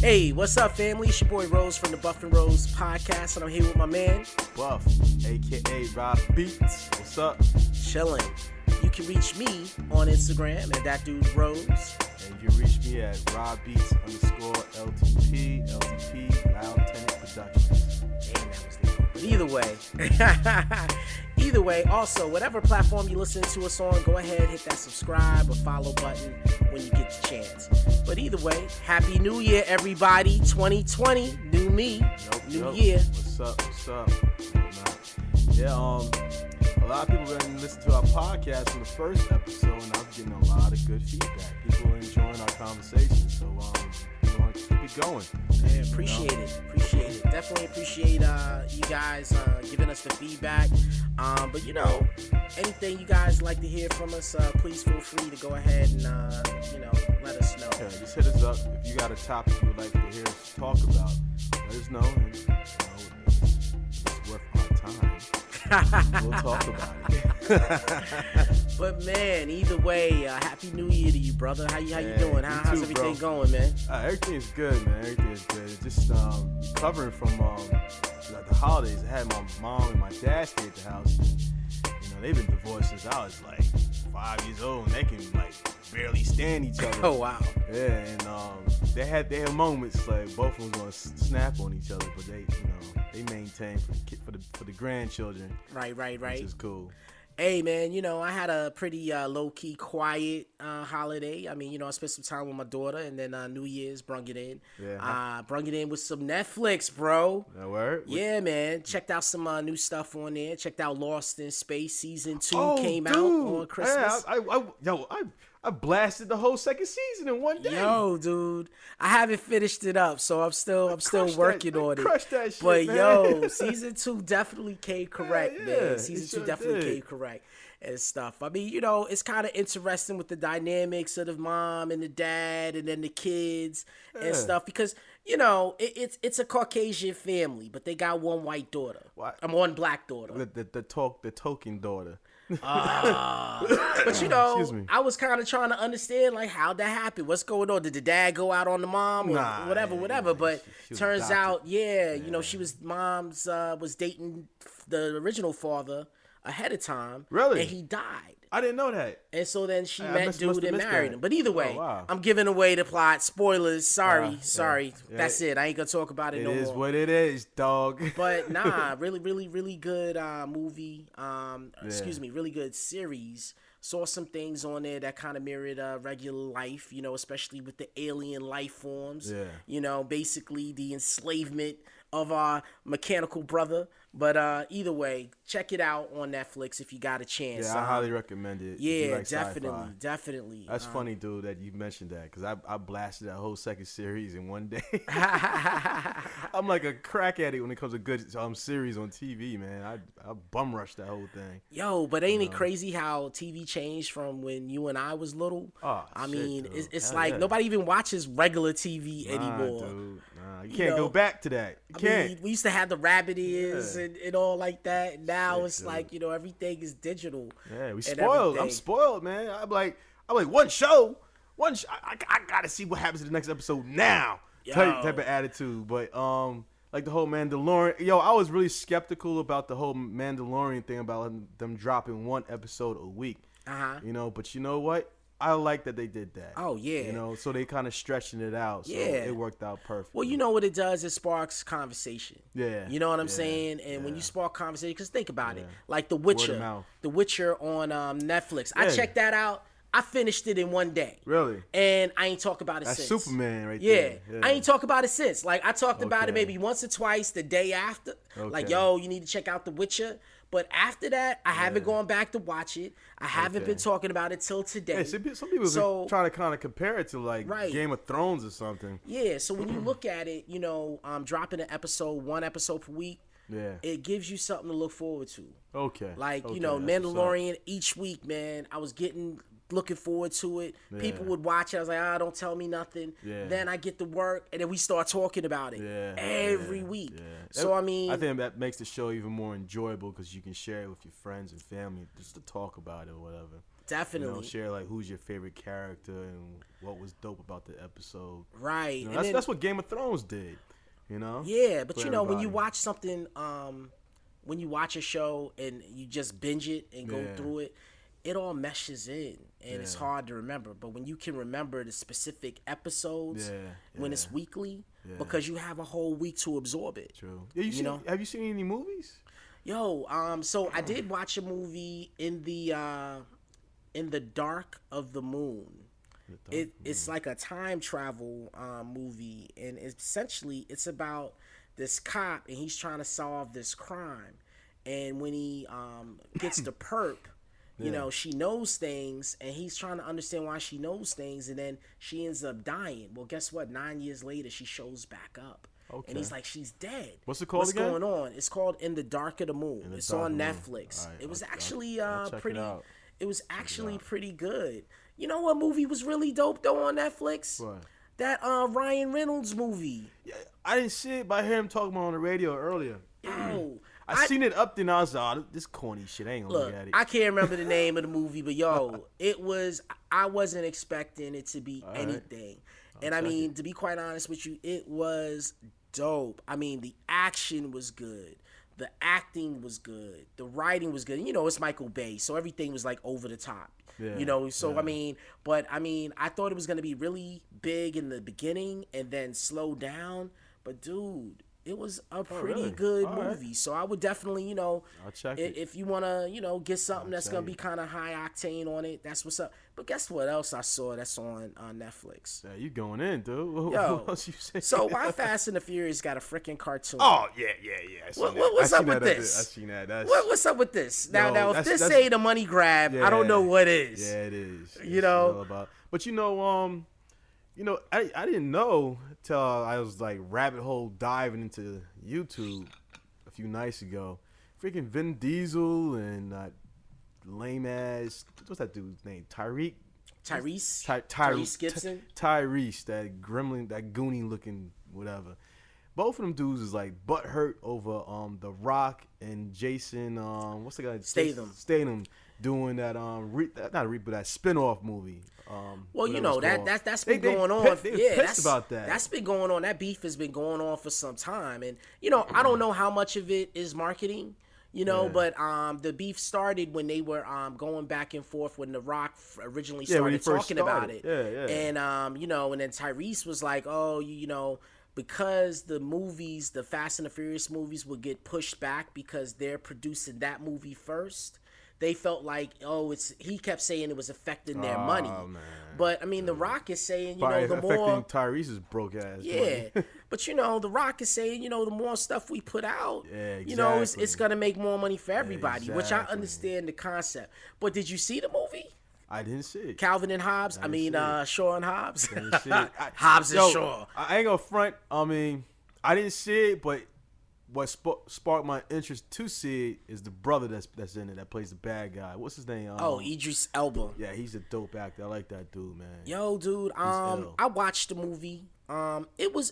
Hey, what's up, family? It's your boy Rose from the BUFFnROSE podcast, and I'm here with my man Buff, aka Rob Beats. What's up? Chillin'. You can reach me on Instagram at that dude Rose. And you can reach me at RobBeats_LTP, Loud Tenant Productions. Damn, that was the but either way, also, whatever platform you listen to us on, go ahead, hit that subscribe or follow button when you get the chance. But either way, Happy New Year, everybody. 2020, new me, new year. What's up? Yeah, a lot of people been listening to our podcast in the first episode, and I'm getting a lot of good feedback. People are enjoying our conversation, so we want to keep it going. Yeah, appreciate it. Definitely appreciate you guys giving us the feedback. But anything you guys like to hear from us, please feel free to go ahead and let us know. Yeah, just hit us up if you got a topic you would like to hear us talk about. Let us know, and it's worth our time. We'll talk about it. But man, either way, Happy New Year to you, brother. How you doing? How's everything going, man? Everything's good, man. Everything's good. Just recovering from the holidays. I had my mom and my dad stay at the house. And, they've been divorced since I was like 5 years old, and they can like barely stand each other. Oh wow. Yeah, and they had moments like both of them gonna snap on each other, but they maintain for the grandchildren. Right. Which is cool. Hey man, I had a pretty low-key quiet holiday. I mean, I spent some time with my daughter, and then New Year's brung it in. Yeah. Brung it in with some Netflix, bro. That word? Yeah, man. Checked out some new stuff on there. Checked out Lost in Space season 2 came out on Christmas. I blasted the whole second season in one day. Yo, dude, I haven't finished it up, so I'm still working on it. Crushed that shit, but man. Yo, season 2 definitely came correct, man. Season 2 definitely came correct and stuff. I mean, it's kind of interesting with the dynamics of the mom and the dad, and then the kids and stuff, because it's a Caucasian family, but they got one white daughter. What? One black daughter. The token daughter. But Excuse me. I was kind of trying to understand like how that happened. What's going on? Did the dad go out on the mom or whatever? But she turns out, she was mom's was dating the original father ahead of time. Really? And he died. I didn't know that. And so then she met dude and married him. But either way, I'm giving away the plot. Spoilers. Sorry. Yeah. That's it. I ain't gonna talk about it no more. It is what it is, dog. But nah, really good movie. Really good series. Saw some things on there that kind of mirrored regular life, especially with the alien life forms. Yeah. Basically the enslavement of our mechanical brother. But either way, check it out on Netflix if you got a chance. Yeah, I highly recommend it. Yeah, like definitely. That's funny, dude, that you mentioned that, because I blasted that whole second series in one day. I'm like a crack addict when it comes to good series on TV, man. I bum rushed that whole thing. Yo, but ain't it crazy how TV changed from when you and I was little? I mean, it's like nobody even watches regular TV anymore. Dude. You can't go back to that. You can't. Mean, we used to have the rabbit ears and all like that. And now it's like, everything is digital. Yeah, we spoiled. I'm spoiled, man. I'm like one show. I gotta see what happens in the next episode now. Type of attitude. But like the whole Mandalorian. I was really skeptical about the whole Mandalorian thing, about them dropping one episode a week. But you know what? I like that they did that. Oh, yeah. So they kind of stretching it out. So it worked out perfect. Well, you know what it does? It sparks conversation. Yeah. You know what I'm saying? And when you spark conversation, because think about it. Like The Witcher. The Witcher on Netflix. I checked that out. I finished it in one day. Really? And I ain't talked about it since. That's Superman right there. Yeah. I ain't talked about it since. Like, I talked about it maybe once or twice the day after. Like, yo, you need to check out The Witcher. But after that, I haven't gone back to watch it. I haven't been talking about it till today. Yeah, some people been trying to kind of compare it to like Game of Thrones or something. Yeah, so when you look at it, dropping one episode per week, it gives you something to look forward to. Okay. Like, Mandalorian each week, man, I was getting looking forward to it. Yeah. People would watch it. I was like, don't tell me nothing. Yeah. Then I get to work, and then we start talking about it every week. Yeah. So, I mean, I think that makes the show even more enjoyable because you can share it with your friends and family just to talk about it or whatever. Definitely. You know, share like who's your favorite character and what was dope about the episode. Right. You know, that's what Game of Thrones did. You know. Yeah, but you know, when you watch something, when you watch a show and you just binge it and go through it, it all meshes in and it's hard to remember. But when you can remember the specific episodes when it's weekly, because you have a whole week to absorb it. True. Yeah, have you seen any movies? Yo, so I did watch a movie in the Dark of the Moon. It's like a time travel movie, and essentially it's about this cop and he's trying to solve this crime, and when he gets the perp, you know, she knows things and he's trying to understand why she knows things, and then she ends up dying. Well, guess what? 9 years later she shows back up. Okay. And he's like, she's dead. What's it called again? What's going on? It's called In the Dark of the Moon. It's on Netflix. Right, it was actually pretty. It was actually pretty good. You know what movie was really dope though on Netflix? What? That Ryan Reynolds movie. Yeah, I didn't see it, but I heard him talking about it on the radio earlier. Yo, I seen it up there and I was like, this corny shit. I ain't gonna look at it. I can't remember the name of the movie, but yo, it was. I wasn't expecting it to be anything, and I mean, to be quite honest with you, it was dope. I mean, the action was good. The acting was good. The writing was good. You know, it's Michael Bay, so everything was like over the top. Yeah, you know, so I mean, I thought it was gonna be really big in the beginning and then slow down. But dude, it was a pretty good movie. Right. So I would definitely, you know, I'll check it. If you wanna, you know, get something that's gonna be kind of high octane on it, that's what's up. But guess what else I saw that's on Netflix? Yeah, you going in, dude? Yo, what else you saying? So why Fast and the Furious got a freaking cartoon? Oh yeah. What's up with this? I seen that. What's up with this? Now, if this ain't a money grab, I don't know what is. Yeah, it is. You know, but I didn't know till I was like rabbit hole diving into YouTube a few nights ago. Freaking Vin Diesel and lame ass, what's that dude's name? Tyrese Gibson. Tyrese, that gremlin, that goonie looking whatever. Both of them dudes is like butt hurt over The Rock and Jason. What's the guy? Statham doing that that spinoff movie. Well, you know that's been going on. That's been going on. That beef has been going on for some time, and you know I don't know how much of it is marketing. You know, but the beef started when they were going back and forth when The Rock originally started talking about it. And you know, and then Tyrese was like, "Oh, you know, because the Fast and the Furious movies would get pushed back because they're producing that movie first." They felt like, he kept saying it was affecting their money. Man. But, I mean, The Rock is saying, the more... affecting Tyrese's broke ass money. But, The Rock is saying, the more stuff we put out, it's going to make more money for everybody, which I understand the concept. But did you see the movie? I didn't see it. Calvin and Hobbes? Shaw and Hobbes? Hobbes and Shaw. I ain't going to front. I mean, I didn't see it, but... What sparked my interest to see it is the brother that's in it that plays the bad guy. What's his name? Idris Elba. Yeah, he's a dope actor. I like that dude, man. Yo, dude. I watched the movie. It was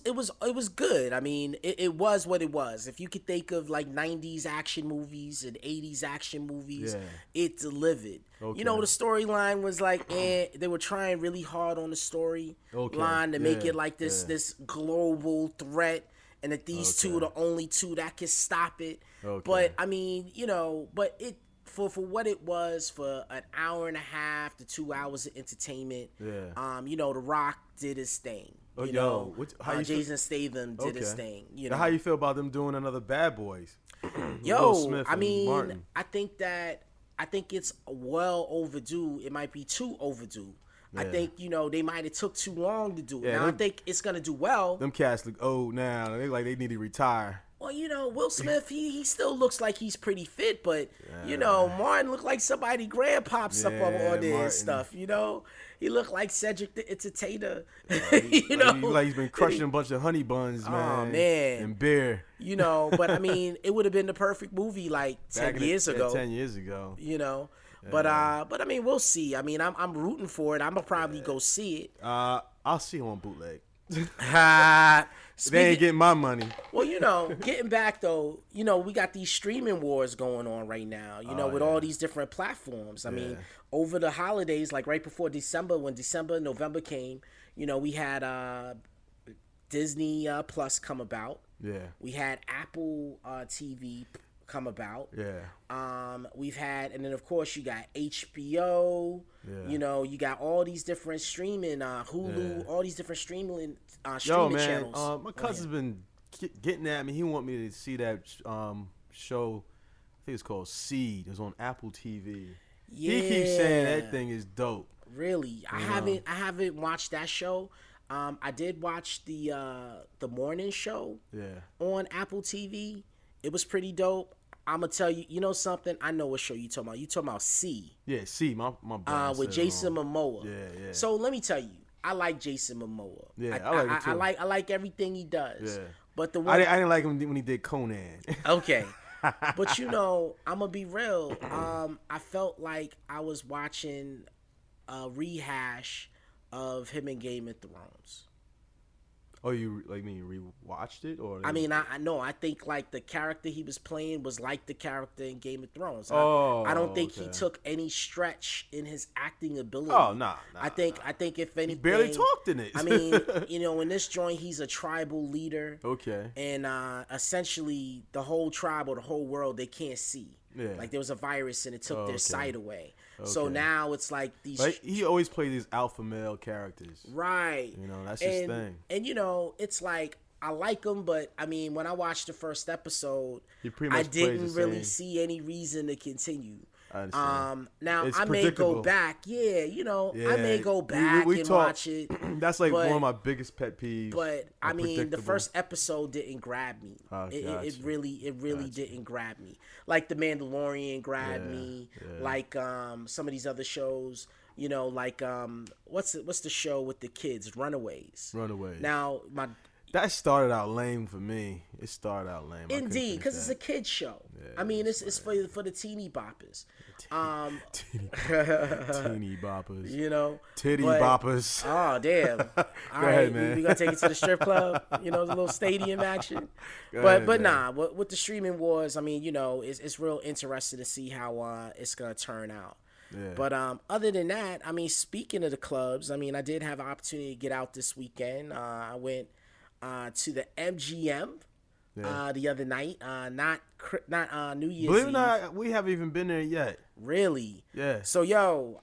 good. I mean, it was what it was. If you could think of like 90s action movies and 80s action movies, it delivered. Okay. The storyline was like, they were trying really hard on the storyline to make it like this global threat. And that these two are the only two that can stop it. Okay. But I mean, but it for what it was for an hour and a half to 2 hours of entertainment. Yeah. The Rock did his thing. Jason Statham did his thing. Now, how you feel about them doing another Bad Boys? Will Smith and Martin. I think it's well overdue. It might be too overdue. Yeah. I think, they might have took too long to do it. Now, I think it's going to do well. Them cats look old now. They need to retire. Well, Will Smith, he still looks like he's pretty fit, but, Martin looked like somebody grandpops up on there and stuff, He looked like Cedric the Entertainer. Like he's been crushing a bunch of honey buns, man. Oh, man. And beer. But, I mean, it would have been the perfect movie like 10 years ago. 10 years ago. But I mean, we'll see. I mean, I'm rooting for it. I'm gonna probably go see it. I'll see him on bootleg. They ain't getting my money. Well, getting back though, we got these streaming wars going on right now. With all these different platforms. I mean, over the holidays, like right before December, when November came, we had Disney Plus come about. Yeah. We had Apple TV come about. Yeah. We've had, and then of course you got HBO. Yeah. You got all these different streaming, Hulu, all these different streaming channels. My cousin's been getting at me. He want me to see that show. I think it's called Seed. It's on Apple TV. Yeah. He keeps saying that thing is dope. Really, I haven't watched that show. I did watch the morning show. On Apple TV. It was pretty dope. I'm gonna tell you, something. I know what show you talking about. You talking about C? Yeah, C. My brother with Jason Momoa. Yeah. So let me tell you, I like Jason Momoa. Yeah, I like it too. I like everything he does. Yeah. But I didn't like him when he did Conan. Okay. But I'm gonna be real. I felt like I was watching a rehash of him in Game of Thrones. Oh, you rewatched it, or? I mean, I know. I think like the character he was playing was like the character in Game of Thrones. I don't think he took any stretch in his acting ability. Oh, nah. I think if anything, he barely talked in it. I mean, in this joint, he's a tribal leader. Okay. And essentially, the whole tribe or the whole world, they can't see. Yeah. Like there was a virus and it took their sight away. Okay. So now it's like these. Like he always plays these alpha male characters. Right. That's his thing. And it's like I like him, but I mean, when I watched the first episode, I didn't really see any reason to continue. I understand. Now I may go back. I may go back and watch it. That's like one of my biggest pet peeves. But I mean, the first episode didn't grab me. It really didn't grab me. Like the Mandalorian grabbed me. Yeah. Like some of these other shows. Like what's the show with the kids? Runaways. Now that started out lame for me. It started out lame. Indeed, because it's a kid's show. Yeah, I mean, it's for the teeny boppers. Teeny boppers. Titty boppers. Oh, damn. All right, man. We gonna take it to the strip club. The little stadium action. But with the streaming wars, I mean, it's real interesting to see how it's gonna turn out. Yeah. But other than that, I mean, speaking of the clubs, I mean, I did have an opportunity to get out this weekend. I went to the MGM the other night, not New Year's Eve. Believe it or not, we haven't even been there yet. Really? Yeah. So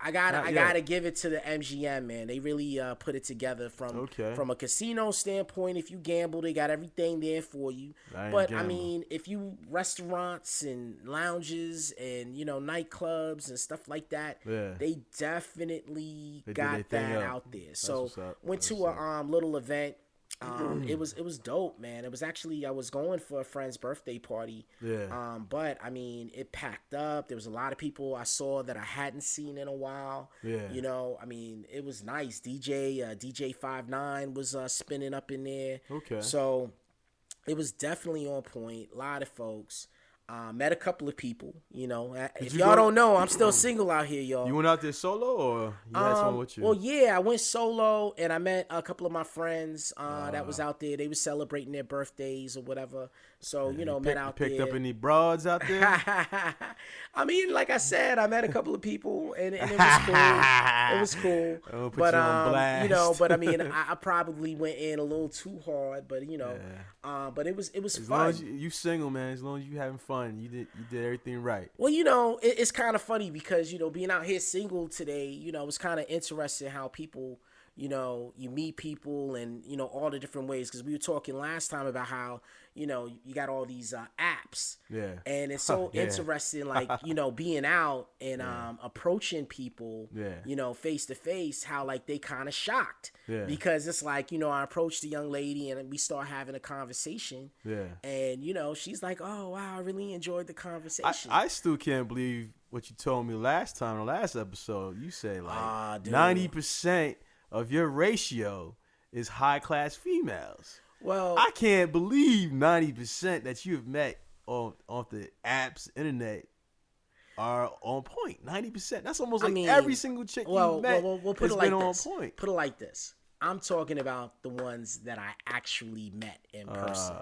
I gotta give it to the MGM, man. They really put it together from a casino standpoint. If you gamble, they got everything there for you. I mean, if you restaurants and lounges and nightclubs and stuff like that, they definitely got that out there. So went to a little event. It was dope, man. It was actually, I was going for a friend's birthday party. Yeah. But I mean, it packed up. There was a lot of people I saw that I hadn't seen in a while. Yeah. I mean, it was nice. DJ 5'9" was spinning up in there. Okay. So it was definitely on point. A lot of folks. Met a couple of people, If y'all don't know, I'm still single out here, y'all. You went out there solo, or you had someone with you? Well, yeah, I went solo, and I met a couple of my friends that was out there. They were celebrating their birthdays or whatever. So, met out there. Picked up any broads out there? I mean, like I said, I met a couple of people, and it was cool. It was cool. I'll put you on blast. But I mean, I probably went in a little too hard, but but it was as fun. Long as you single, man. As long as you having fun, you did everything right. Well, it's kind of funny because being out here single today, it's kind of interesting how people. You meet people and, all the different ways. Because we were talking last time about how, you got all these apps. Yeah. And it's so interesting, like, being out and approaching people, face to face, how, like, they kind of shocked. Yeah. Because it's like, I approached a young lady and we start having a conversation. Yeah. And, she's like, oh, wow, I really enjoyed the conversation. I still can't believe what you told me last time, the last episode. You say, like, 90% of your ratio is high-class females. Well, I can't believe 90% that you've met on the apps, internet. are on point. 90%. That's almost like every single chick you met we'll put has it like been this. on point. Put it like this. I'm talking about the ones that I actually met in person.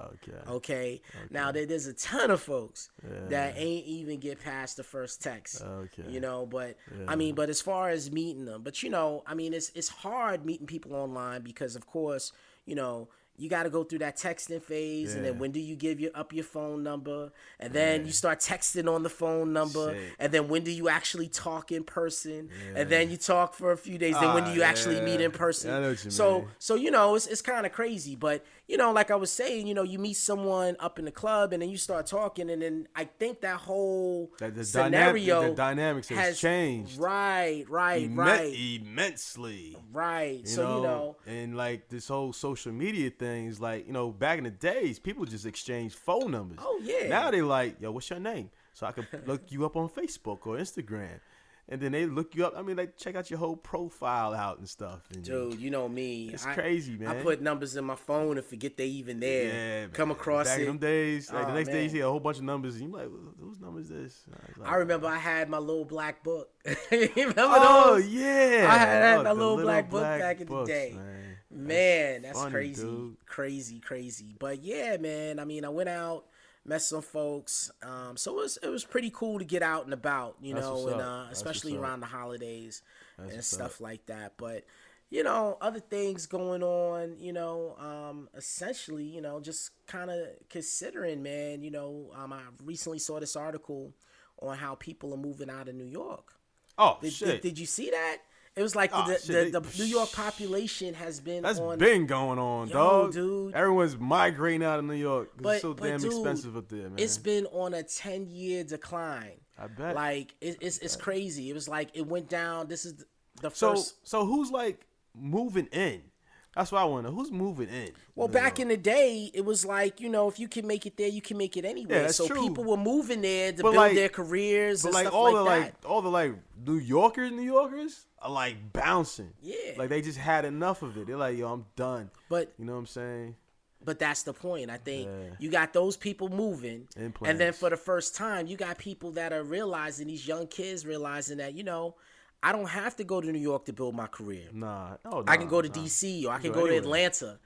Okay. Now there's a ton of folks that ain't even get past the first text. You know, but I mean, but as far as meeting them, but you know, I mean, it's hard meeting people online because, of course, you know, you got to go through that texting phase, and then when do you give up your phone number, and then you start texting on the phone number, and then when do you actually talk in person, and then you talk for a few days, then when do you actually meet in person? I know what you mean. So you know, it's kind of crazy, but you know, like I was saying, you know, you meet someone up in the club, and then you start talking, and then I think that whole scenario, the dynamics has changed, right, immensely, right. You know, and like this whole social media thing is like, you know, back in the days, people just exchange phone numbers. Oh yeah. Now they like, yo, what's your name? So I can look you up on Facebook or Instagram. And then they look you up. I mean, they check out your whole profile out and stuff. And dude, you know me. It's crazy, man. I put numbers in my phone and forget they even there. Yeah, come across back it. In them days, like the next day you see a whole bunch of numbers, and you're like, whose number is this? I remember I had my little black book. You remember those? those? Yeah. I had my little black book back in the day. Man, that's funny, crazy. Dude. Crazy. But yeah, man, I mean, I went out, met some folks. So it was pretty cool to get out and about, you know, and especially around the holidays and stuff like that. But, you know, other things going on, you know, essentially, you know, just kind of considering, man, you know, I recently saw this article on how people are moving out of New York. Oh, shit. Did you see that? It was like the New York population has been been going on, dog. Dude. Everyone's migrating out of New York. It's so damn expensive up there, man. It's been on a 10-year decline. I bet. Like, it's crazy. It was like, it went down. This is the first. So who's, like, moving in? That's what I want to know. Who's moving in? Well, back in the day, it was like, you know, if you can make it there, you can make it anywhere. Yeah, so true. People were moving there to build their careers and stuff all like that. All the New Yorkers are like bouncing. Yeah. Like they just had enough of it. They're like, yo, I'm done. But you know what I'm saying? But that's the point. I think you got those people moving. And then for the first time, you got people that are realizing, these young kids realizing that, you know, I don't have to go to New York to build my career. I can go to D.C. or I can go to Atlanta.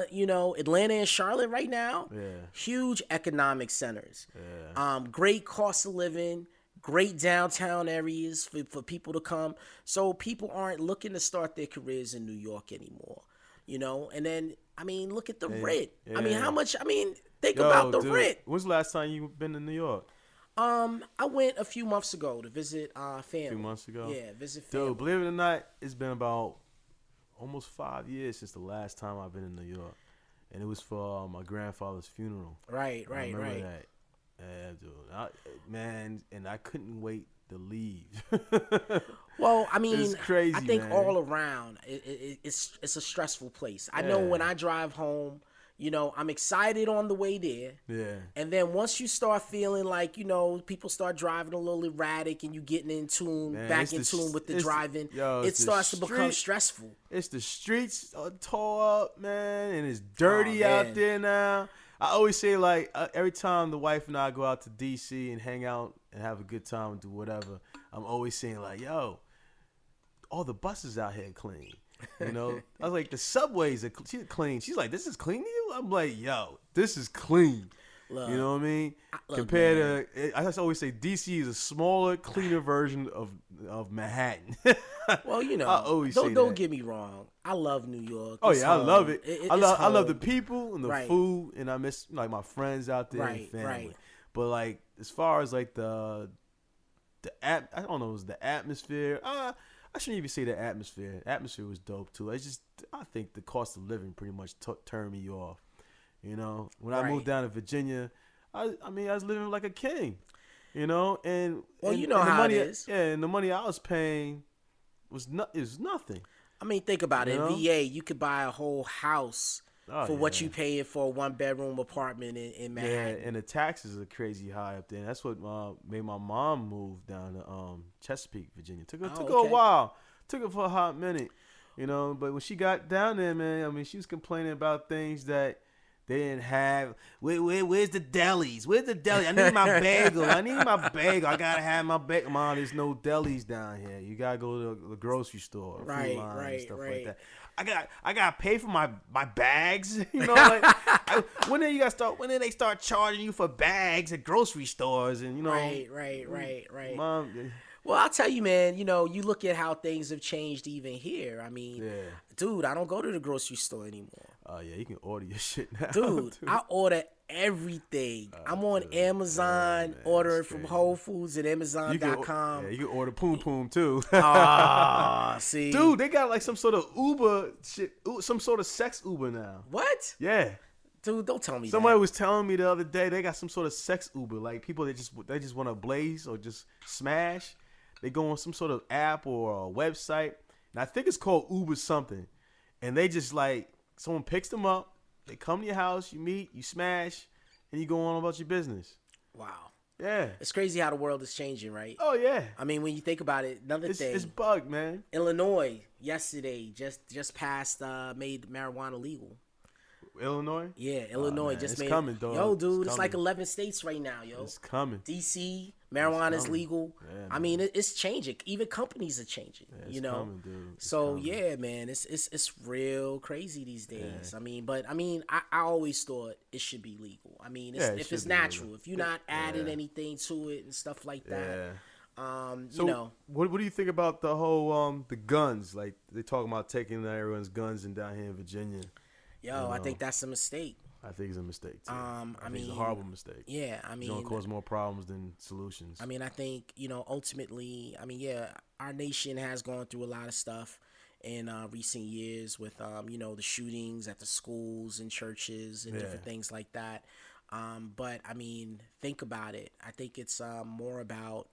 You know, Atlanta and Charlotte right now, huge economic centers. Great cost of living, great downtown areas for people to come. So people aren't looking to start their careers in New York anymore. You know, and then, I mean, look at the rent. I mean, how much, think about the rent. When's the last time you been in New York? I went a few months ago to visit family. A few months ago? Yeah, visit family. Dude, believe it or not, it's been about almost 5 years since the last time I've been in New York. And it was for my grandfather's funeral. Right. I remember that. Yeah, dude. And I couldn't wait to leave. Well, I mean, it's crazy, I think man. all around, it's a stressful place. I know when I drive home, you know, I'm excited on the way there. Yeah. And then once you start feeling like, you know, people start driving a little erratic and you getting in tune, back in tune with the driving, it starts to become stressful. It's the streets are tore up, man, and it's dirty out there now. I always say, like, every time the wife and I go out to D.C. and hang out and have a good time and do whatever, I'm always saying, like, yo, all the buses out here clean. You know, I was like, the subways are clean. She's like, this is clean to you? I'm like, yo, this is clean. Look, you know what I mean? Compared to, I just always say DC is a smaller, cleaner version of Manhattan. Well, you know, I always don't get me wrong. I love New York. Oh yeah, I love it. I love the people and the food, and I miss like my friends out there and family. Right. But like as far as like the I don't know, the atmosphere. I shouldn't even say the atmosphere. The atmosphere was dope too. I think the cost of living pretty much turned me off. You know, when I moved down to Virginia, I was living like a king. You know, and you know how it is. Yeah, and the money I was paying was nothing. I mean, think about it. In VA, you could buy a whole house for what you paying for a 1-bedroom apartment in Manhattan. Yeah, and the taxes are crazy high up there. And that's what made my mom move down to Chesapeake, Virginia. Took her a while. Took her for a hot minute, you know. But when she got down there, man, I mean, she was complaining about things that They didn't have. Where's the delis? Where's the deli? I need my bagel. I gotta have my bagel. Mom, there's no delis down here. You gotta go to the grocery store, right, food line, right, and stuff right. like that. I gotta pay for my bags. You know, like when did they start charging you for bags at grocery stores? And you know, right. Mom. Well, I'll tell you, man, you know, you look at how things have changed even here. I mean, dude, I don't go to the grocery store anymore. Oh, yeah, you can order your shit now. Dude, I order everything. I'm on Amazon, ordering from Whole Foods and Amazon.com. You can order Poom Poom, too. See? Dude, they got like some sort of Uber shit, some sort of sex Uber now. What? Yeah. Dude, don't tell me Somebody that. was telling me the other day they got some sort of sex Uber. Like people they just want to blaze or just smash. They go on some sort of app or a website, and I think it's called Uber something. And they just like, someone picks them up, they come to your house, you meet, you smash, and you go on about your business. Wow. Yeah. It's crazy how the world is changing, right? Oh, yeah. I mean, when you think about it, It's bugged, man. Illinois, yesterday, just passed, made marijuana legal. Illinois? Yeah, Illinois just made. It's coming, dog. Yo, dude, it's like 11 states right now, yo. It's coming. DC, marijuana is legal. Yeah, I mean, it's changing. Even companies are changing. Yeah, it's you know. Coming, dude. So yeah, man, it's real crazy these days. Yeah. I always thought it should be legal. I mean, if it's natural, legal. If you're not adding anything to it and stuff like that. Yeah. So, you know, what do you think about the whole the guns? Like they talking about taking everyone's guns and down here in Virginia. Yo, I think that's a mistake. I think it's a mistake too. I mean, it's a horrible mistake. Yeah, I mean, it's gonna cause more problems than solutions. I mean, I think, you know, ultimately, I mean, yeah, our nation has gone through a lot of stuff in recent years with, you know, the shootings at the schools and churches and different things like that. But I mean, think about it. I think it's more about,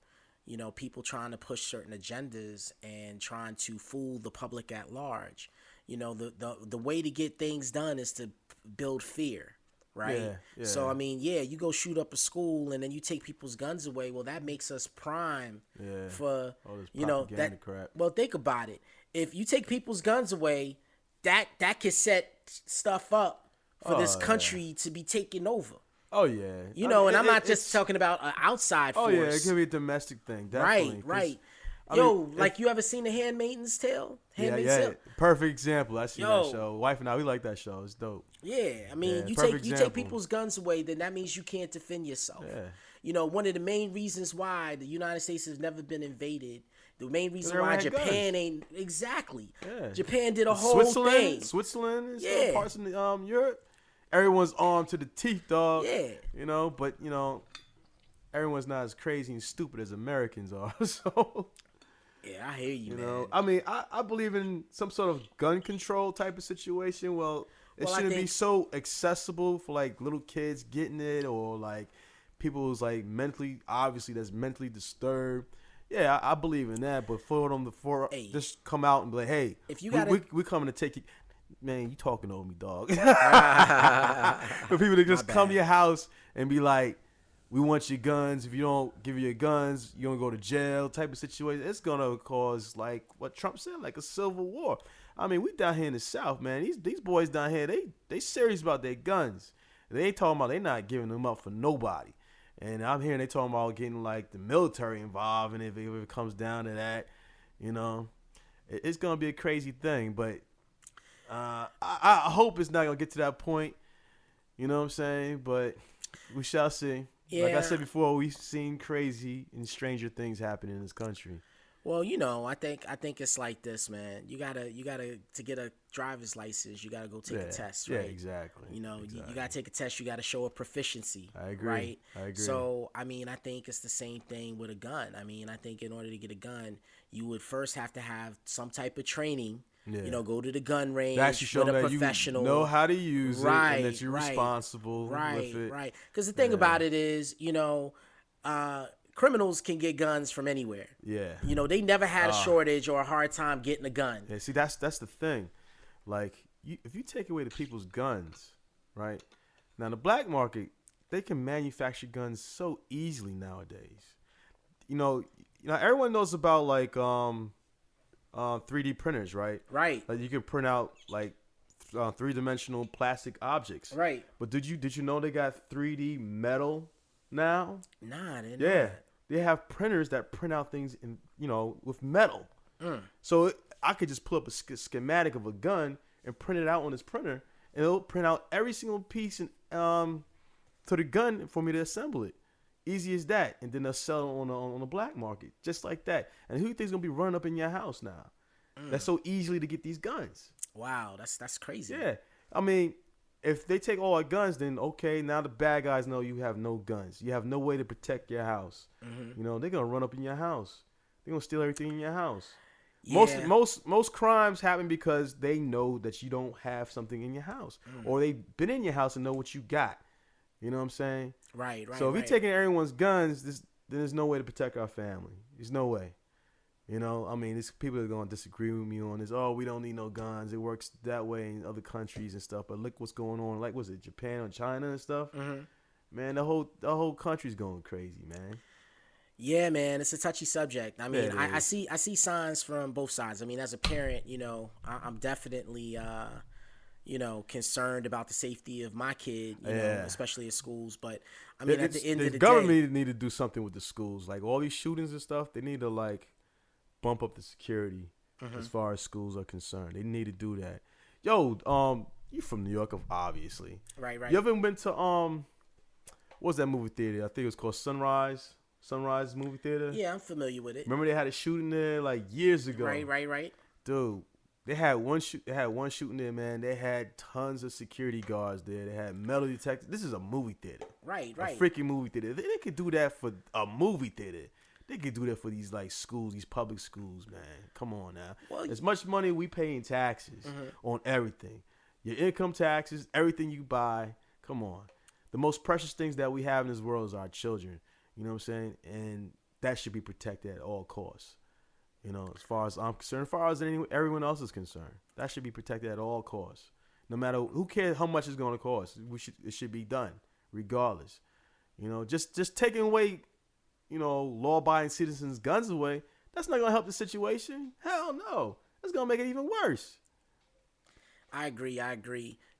you know, people trying to push certain agendas and trying to fool the public at large. You know, the way to get things done is to build fear, right? Yeah. So, I mean, you go shoot up a school and then you take people's guns away. Well, that makes us prime for, you know, that crap. Well, think about it. If you take people's guns away, that can set stuff up for this country to be taken over. Oh, yeah. You know, and I'm not just talking about an outside force. Oh, yeah, it could be a domestic thing, definitely. Right. Yo, like you ever seen The Handmaid's Tale? Tale? Perfect example. I seen that show. Wife and I, we like that show. It's dope. Yeah, I mean, you take people's guns away, then that means you can't defend yourself. Yeah. You know, one of the main reasons why the United States has never been invaded, the main reason why Japan ain't Japan did a whole thing. Switzerland, and parts of Europe. Everyone's armed to the teeth, dog. Yeah. You know, but you know, everyone's not as crazy and stupid as Americans are. So. Yeah, I hear you, man. Know, I mean, I believe in some sort of gun control type of situation. Well, it shouldn't be so accessible for like little kids getting it or like people who's like obviously that's mentally disturbed. Yeah, I believe in that. But for them to just come out and be like, hey, if you we coming to take you. Man, you talking over me, dog. For people to just come to your house and be like, we want your guns. If you don't give your guns, you're going to go to jail type of situation. It's going to cause, like what Trump said, like a civil war. I mean, we down here in the South, man. These boys down here, they serious about their guns. They ain't talking about they not giving them up for nobody. And I'm hearing they talking about getting, like, the military involved. And if it comes down to that, you know, it's going to be a crazy thing. But I hope it's not going to get to that point. You know what I'm saying? But we shall see. Yeah. Like I said before, we've seen crazy and stranger things happen in this country. Well, you know, I think it's like this, man. You gotta to get a driver's license, you gotta go take a test, right? Yeah, exactly. You know, you gotta take a test. You gotta show a proficiency. I agree. Right. I agree. So, I mean, I think it's the same thing with a gun. I mean, I think in order to get a gun, you would first have to have some type of training. Yeah. You know, go to the gun range with a professional. You know how to use it and that you're responsible with it. Right. Because the thing about it is, you know, criminals can get guns from anywhere. Yeah. You know, they never had a shortage or a hard time getting a gun. Yeah, see, that's the thing. Like, if you take away the people's guns, right? Now, the black market, they can manufacture guns so easily nowadays. You know, everyone knows about, like, 3D printers, right? Right. Like you can print out like three-dimensional plastic objects. Right. But did you know they got 3D metal now? Nah, I didn't Yeah. know They have printers that print out things in with metal. that. So I could just pull up a schematic of a gun and print it out on this printer, and it'll print out every single piece to the gun for me to assemble it. Easy as that, and then they'll sell it on the black market just like that. And who you think's gonna be running up in your house now? That's so easily to get these guns. Wow, that's crazy. Yeah, I mean, if they take all our guns, then okay, now the bad guys know you have no guns. You have no way to protect your house. They're gonna run up in your house. They're gonna steal everything in your house. Yeah. Most crimes happen because they know that you don't have something in your house, or they've been in your house and know what you got. You know what I'm saying? Right. So if you're taking everyone's guns, then there's no way to protect our family. There's no way. I mean, it's people that are going to disagree with me on this. Oh, we don't need no guns. It works that way in other countries and stuff. But look what's going on. Like, was it Japan or China and stuff? Man, the whole country's going crazy, man. Yeah, man, it's a touchy subject. I mean, Yeah, I see signs from both sides. I mean, as a parent, I'm definitely concerned about the safety of my kid, especially at schools. But I mean, at the end of the day, government need to do something with the schools. Like all these shootings and stuff, they need to like bump up the security as far as schools are concerned. They need to do that. Yo, you from New York, obviously. Right. You ever been to what's that movie theater? I think it was called Sunrise movie theater. Yeah, I'm familiar with it. Remember they had a shooting there like years ago. Right. Dude, they had one shooting there, man. They had tons of security guards there. They had metal detectors. This is a movie theater. Right. A freaking movie theater. They could do that for a movie theater. They could do that for these like schools, these public schools, man. Come on now. Well, as much money we pay in taxes on everything, your income taxes, everything you buy. Come on. The most precious things that we have in this world is our children. You know what I'm saying? And that should be protected at all costs. As far as I'm concerned, as far as everyone else is concerned, that should be protected at all costs. No matter who cares how much it's going to cost, it should be done regardless. Just taking away, law-abiding citizens' guns away, that's not going to help the situation. Hell no. That's going to make it even worse. I agree.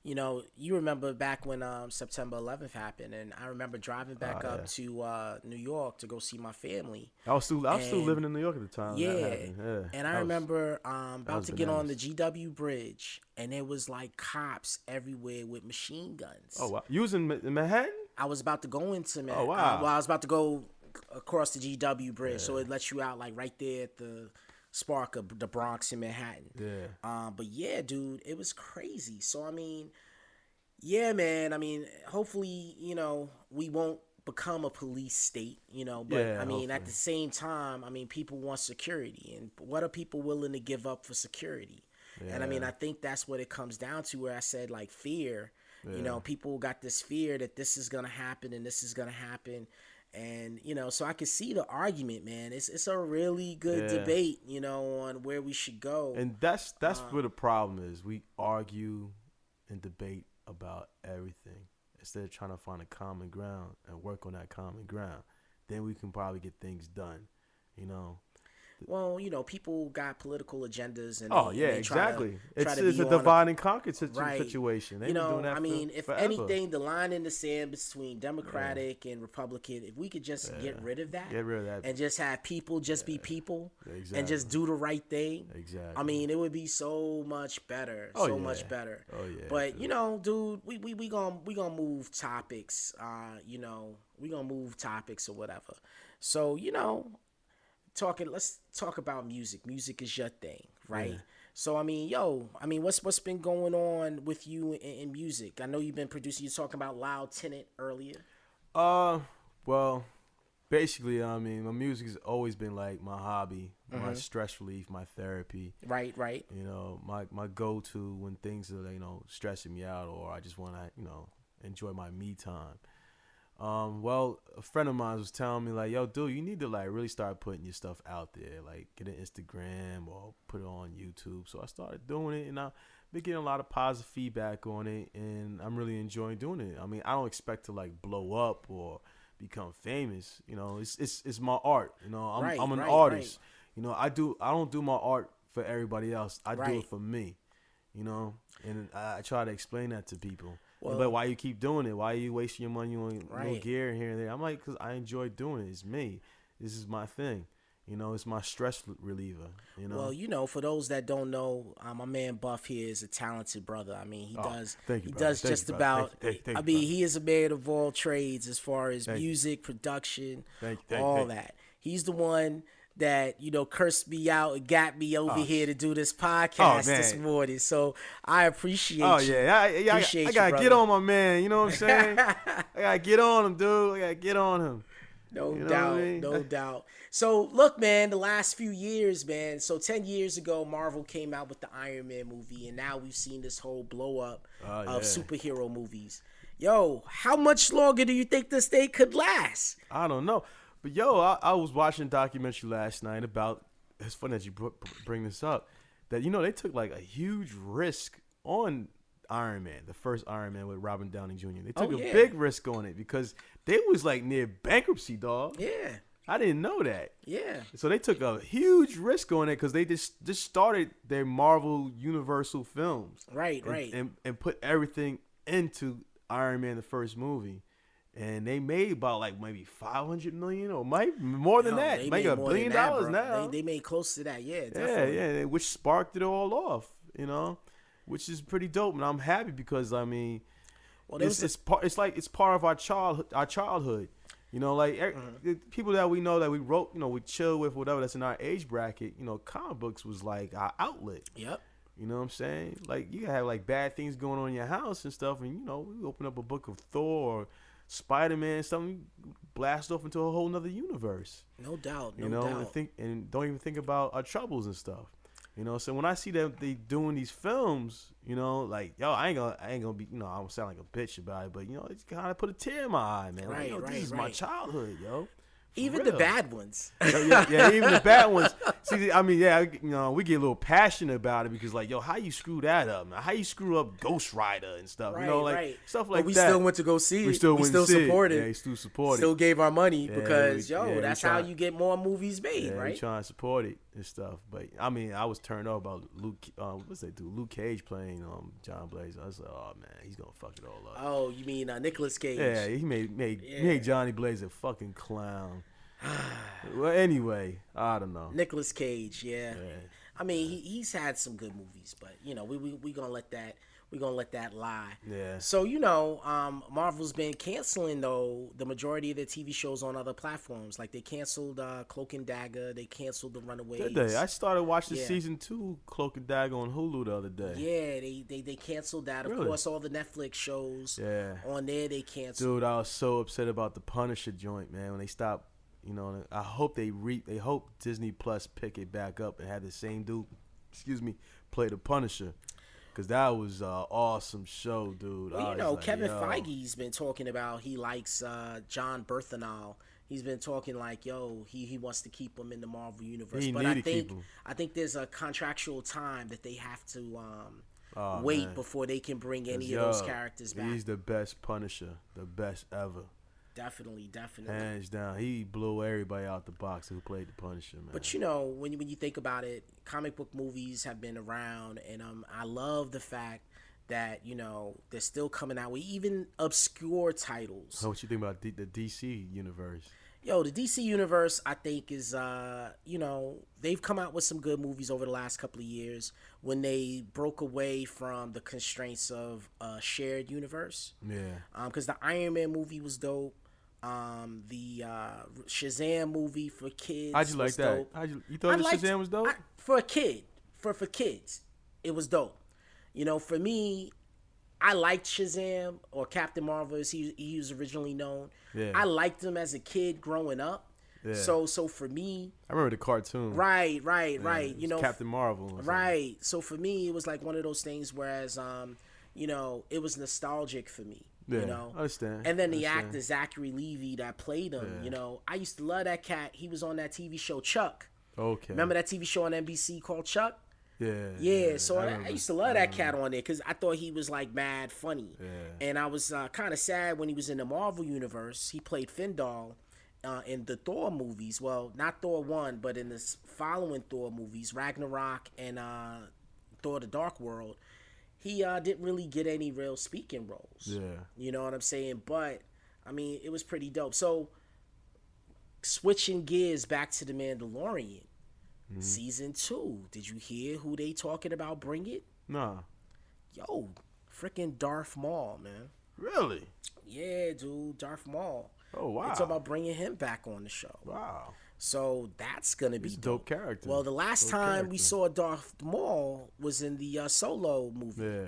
You remember back when September 11th happened, and I remember driving back up to New York to go see my family. I was still living in New York at the time. Yeah. And I remember about to get on the GW Bridge, and there was like cops everywhere with machine guns. Oh, wow. You was in Manhattan? I was about to go into Manhattan. Oh, wow. I was about to go across the GW Bridge, so it lets you out like right there at the spark of the Bronx in Manhattan. Yeah. But yeah, dude, it was crazy. So I mean, yeah, man. I mean, hopefully, we won't become a police state, But Yeah, I mean, hopefully. at the same time, I mean, people want security, and what are people willing to give up for security? Yeah. And I mean, I think that's what it comes down to. Where I said like fear. Yeah. People got this fear that this is gonna happen and this is gonna happen. And, so I can see the argument, man. It's a really good debate, on where we should go. And that's where the problem is. We argue and debate about everything instead of trying to find a common ground and work on that common ground. Then we can probably get things done, Well, people got political agendas, and exactly. It's be a divide and conquer situation. They've been doing that I mean, if forever. anything, the line in the sand between Democratic and Republican, if we could just get rid of that, and just have people just be people, and just do the right thing, exactly. I mean, it would be so much better, much better. Oh yeah. But dude, we gonna move topics, we gonna move topics or whatever. So let's talk about music. Music is your thing, right? Yeah. So I mean, what's been going on with you in music? I know you've been producing. You're talking about Loud Tenant earlier. Well, basically, I mean, my music has always been like my hobby, my stress relief, my therapy. Right. My go-to when things are stressing me out, or I just want to enjoy my me time. Well, a friend of mine was telling me like, yo, dude, you need to like really start putting your stuff out there, like get an Instagram or put it on YouTube. So I started doing it, and I've been getting a lot of positive feedback on it, and I'm really enjoying doing it. I mean, I don't expect to like blow up or become famous. It's my art. I'm an artist. Right. I don't do my art for everybody else. I do it for me. you know. And I try to explain that to people. Well, But why you keep doing it? Why are you wasting your money on right. little gear here and there? I'm like, because I enjoy doing it. It's me. This is my thing. You know, it's my stress reliever. You know. Well, you know, for those that don't know, my man Buff here is a talented brother. I mean, he does. Thank you, he brother. does Thank just you, about. thank you, I mean, brother. he is a man of all trades as far as Thank music, production, Thank you, all that. He's the one that, you know, cursed me out and got me over here to do this podcast this morning. So I appreciate you. I gotta get on my man. You know what I'm saying? I gotta get on him, dude. I gotta get on him. No You know doubt, what I mean? no doubt. So look, man, the last few years, man. So 10 years ago, Marvel came out with the Iron Man movie, and now we've seen this whole blow up of superhero movies. Yo, how much longer do you think this thing could last? I don't know. But yo, I was watching a documentary last night about. It's funny that you bring this up. That, you know, they took like a huge risk on Iron Man, the first Iron Man with Robert Downey Jr. They took a big risk on it because they was like near bankruptcy, dog. Yeah, I didn't know that. Yeah. So they took a huge risk on it because they just started their Marvel Universal films. Right. And put everything into Iron Man, the first movie. And they made about like maybe $500 million or might more than that. Make $1 billion now. They made close to that. Yeah, definitely. Yeah, which sparked it all off, you know, which is pretty dope. And I'm happy because I mean, it's part of our childhood. You know, like the people that we know that we wrote, you know, we chill with, whatever that's in our age bracket. You know, comic books was like our outlet. Yep. You know what I'm saying? Like you have like bad things going on in your house and stuff, and you know, we open up a book of Thor or Spider-Man, something, blast off into a whole nother universe. No doubt. You know, and don't even think about our troubles and stuff. You know, so when I see that they doing these films, you know, like, yo, I ain't gonna be, you know, I don't sound like a bitch about it, but you know, it's kind of put a tear in my eye, man. Like, yo, this is my childhood, yo. Even the bad ones. yeah, even the bad ones. See, I mean, yeah, you know, we get a little passionate about it because, like, yo, how you screw that up, man? How you screw up Ghost Rider and stuff? Right, you know, like stuff like that. But we still went to go see it. We still supported. Yeah, we still supported. Still gave our money because, that's how you get more movies made, right? We trying to support it and stuff. But I mean, I was turned off about Luke Cage playing John Blaze. I was like, oh man, he's gonna fuck it all up. Oh, you mean Nicolas Cage? Yeah, he made Johnny Blaze a fucking clown. Well, anyway, I don't know. Nicolas Cage, yeah. I mean, he's had some good movies, but you know, we gonna let that lie. Yeah. So you know, Marvel's been canceling though the majority of their TV shows on other platforms. Like they canceled Cloak and Dagger, they canceled The Runaways. Did they? I started watching season 2 Cloak and Dagger on Hulu the other day. Yeah, they canceled that. Of course, all the Netflix shows on there they canceled. Dude, I was so upset about the Punisher joint, man, when they stopped. You know, I hope they hope Disney Plus pick it back up and have the same dude, play the Punisher, because that was an awesome show, dude. Well, you know, like, Kevin Feige's been talking about he likes John Bernthal. He's been talking like, he wants to keep him in the Marvel universe. But I think there's a contractual time that they have to wait before they can bring any of those characters back. He's the best Punisher, the best ever. Definitely. Hands down. He blew everybody out the box who played the Punisher, man. But, you know, when you think about it, comic book movies have been around, and I love the fact that, you know, they're still coming out with even obscure titles. So what you think about the DC universe? Yo, the DC universe, I think, is, you know, they've come out with some good movies over the last couple of years when they broke away from the constraints of a shared universe. Yeah. Because the Iron Man movie was dope. The Shazam movie for kids. How'd you like that? You thought Shazam was dope? For a kid, for kids, it was dope. You know, for me, I liked Shazam, or Captain Marvel as he was originally known. Yeah. I liked him as a kid growing up. Yeah. So for me, I remember the cartoon. Right. You know, Captain Marvel. Right. So for me, it was like one of those things. Whereas, you know, it was nostalgic for me. Yeah, you know, I understand. And then the actor Zachary Levi that played him. You know, I used to love that cat. He was on that TV show Chuck. Okay. Remember that TV show on NBC called Chuck? Yeah. So I used to love that cat on there because I thought he was like mad funny. Yeah. And I was kind of sad when he was in the Marvel universe. He played Findal in the Thor movies. Well, not Thor 1, but in the following Thor movies, Ragnarok and Thor: The Dark World. he didn't really get any real speaking roles. Yeah. You know what I'm saying? But I mean, it was pretty dope. So switching gears back to the Mandalorian, season 2. Did you hear who they talking about bring it? Nah. Yo, freaking Darth Maul, man. Really? Yeah, dude, Darth Maul. Oh, wow. They talking about bringing him back on the show. Wow. So that's gonna be He's a dope character. Well, the last time we saw Darth Maul was in the Solo movie. Yeah.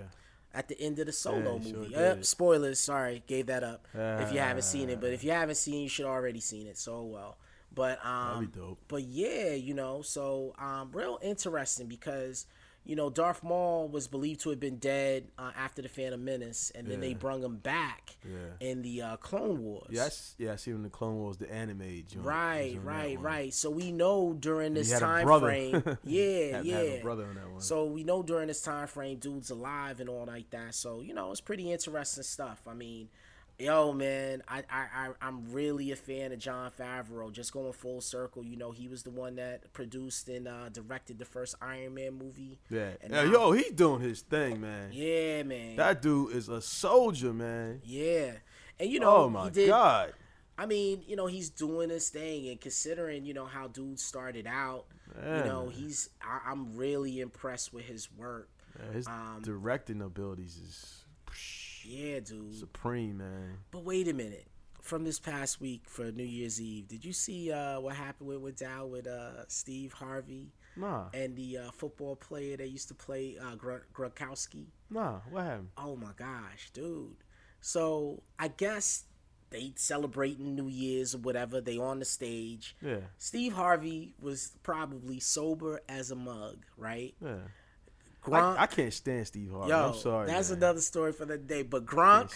At the end of the Solo movie. Sure spoilers, sorry, gave that up. If you haven't seen it, but if you haven't seen it, you should already seen it. So well. But that'd be dope. But yeah, you know, so real interesting because, you know, Darth Maul was believed to have been dead after the Phantom Menace, and then they brung him back in the Clone Wars. Yes, I see him in the Clone Wars, the anime joint. Right. So we know during this time frame, Had a brother on that one. So we know during this time frame, dude's alive and all like that. So you know, it's pretty interesting stuff. I mean, yo, man, I'm really a fan of Jon Favreau. Just going full circle, you know, he was the one that produced and directed the first Iron Man movie. Yeah. And Yo, he's doing his thing, man. Yeah, man. That dude is a soldier, man. Yeah. And, you know, oh, my God. I mean, you know, he's doing his thing, and considering, you know, how dude started out, you know, I'm really impressed with his work. Yeah, his directing abilities is... Yeah, dude. Supreme, man. But wait a minute. From this past week for New Year's Eve, did you see what happened with Steve Harvey? Nah. And the football player that used to play Gronkowski? Nah, what happened? Oh my gosh, dude. So I guess they celebrating New Year's or whatever. They on the stage. Yeah. Steve Harvey was probably sober as a mug, right? Yeah. Gronk, I can't stand Steve Harvey. Yo, I'm sorry. that's man. another story for the day. But Gronk,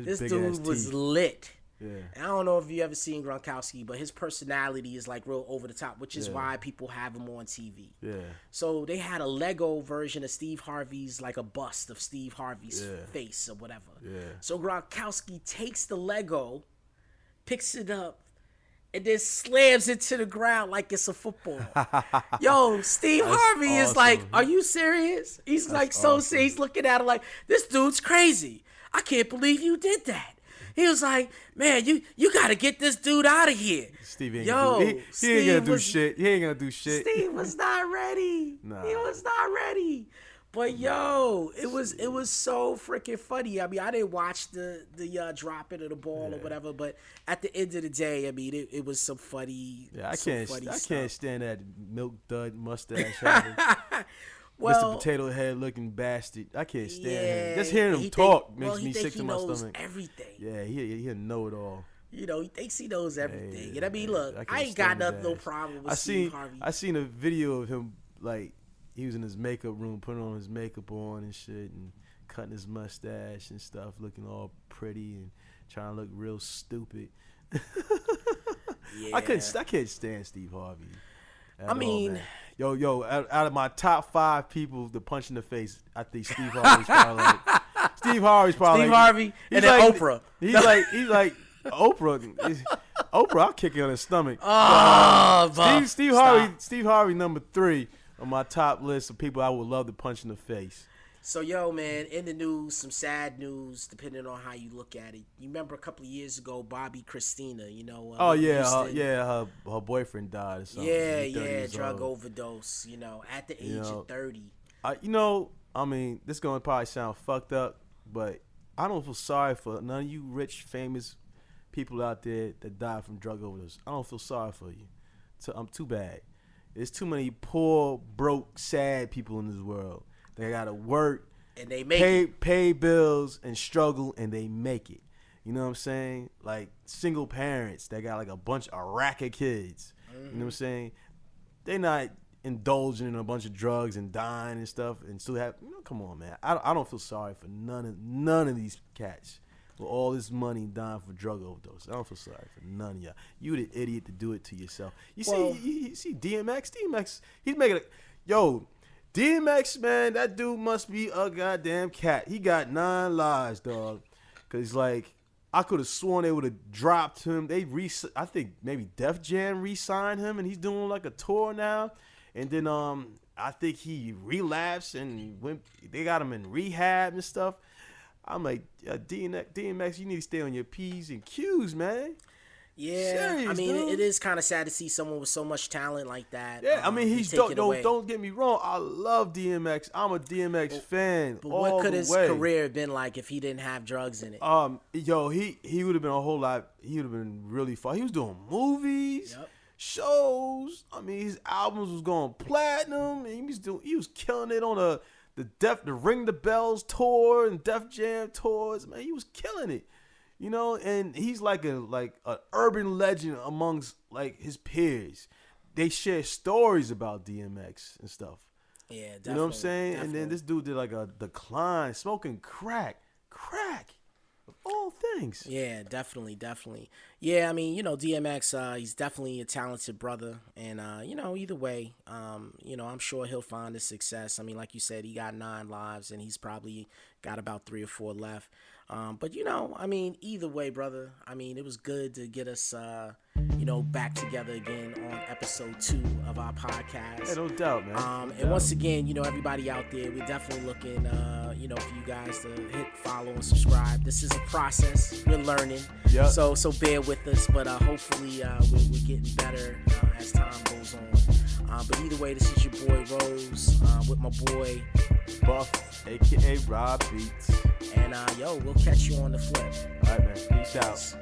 this dude was lit. Yeah. And I don't know if you ever seen Gronkowski, but his personality is like real over the top, which is why people have him on TV. Yeah. So they had a Lego version of Steve Harvey's, like a bust of Steve Harvey's face or whatever. Yeah. So Gronkowski takes the Lego, picks it up, and then slams it to the ground like it's a football. Yo, Steve Harvey is like, are you serious? He's like so serious. He's looking at him like, this dude's crazy. I can't believe you did that. He was like, man, you got to get this dude out of here. Steve ain't gonna do, he ain't gonna do shit. He ain't gonna do shit. Steve was not ready. Nah. He was not ready. But yo, it was so freaking funny. I mean, I didn't watch the dropping of the ball or whatever, but at the end of the day, I mean, it was some funny. Yeah, I can't stand that milk dud mustache. Well, Mr. Potato Head looking bastard. I can't stand him. Just hearing him talk makes me sick to my stomach. Everything. Yeah, he know it all. You know, he thinks he knows everything. And I mean, look, I ain't got no problem with Steve Harvey. I seen a video of him, like, he was in his makeup room, putting on his makeup on and shit, and cutting his mustache and stuff, looking all pretty and trying to look real stupid. Yeah. I can't stand Steve Harvey. I mean, yo, out of my top 5 people to punch in the face, I think Steve Harvey's probably like, Steve Harvey, and then like, Oprah. He's like Oprah. Oprah, I'll kick her in the stomach. Steve Harvey, number 3 on my top list of people I would love to punch in the face. So, yo, man, in the news, some sad news, depending on how you look at it. You remember a couple of years ago, Bobby Christina, you know. Her boyfriend died or something. Yeah, drug overdose, you know, at the age of 30. I mean, this is going to probably sound fucked up, but I don't feel sorry for none of you rich, famous people out there that died from drug overdose. I don't feel sorry for you. I'm too bad. There's too many poor, broke, sad people in this world. They gotta work and they pay bills and struggle and they make it. You know what I'm saying? Like single parents that got like a rack of kids. Mm-hmm. You know what I'm saying? They not indulging in a bunch of drugs and dying and stuff and still have. Come on, man. I don't feel sorry for none of these cats with all this money dying for drug overdose. I don't feel sorry for none of y'all. You the idiot to do it to yourself. You see DMX. DMX. He's making DMX, man, that dude must be a goddamn cat. He got 9 lives, dog. Cause like I could have sworn they would have dropped him. I think maybe Def Jam re-signed him, and he's doing like a tour now. And then I I think he relapsed and they got him in rehab and stuff. I'm like, DMX, you need to stay on your P's and Q's, man. Yeah, Serious, I mean, dude. it is kind of sad to see someone with so much talent like that. Yeah, I mean, he's taken away. don't get me wrong. I love DMX. I'm a DMX fan. But all what could the his way. career been like if he didn't have drugs in it? He would have been a whole lot. He would have been really fun. He was doing movies, shows. I mean, his albums was going platinum, and he was killing it on the Ring the Bells tour and Def Jam tours. Man, he was killing it. You know, and he's like an urban legend amongst like his peers. They share stories about DMX and stuff. Yeah, definitely. You know what I'm saying? Definitely. And then this dude did like a decline, smoking crack of all things. Yeah, definitely. Yeah, I mean, you know, DMX, he's definitely a talented brother, and you know, either way, you know, I'm sure he'll find his success. I mean, like you said, he got 9 lives, and he's probably got about 3 or 4 left. But you know, I mean, either way, brother, I mean, it was good to get us, you know, back together again on episode 2 of our podcast. Yeah, no doubt, man. And once again, you know, everybody out there, we're definitely looking, you know, for you guys to hit follow and subscribe. This is a process. We're learning. Yep. So bear with us, but hopefully we're getting better as time goes on. But either way, this is your boy Rose with my boy Buff, a.k.a. Rob Beats. And, we'll catch you on the flip. All right, man. Peace out.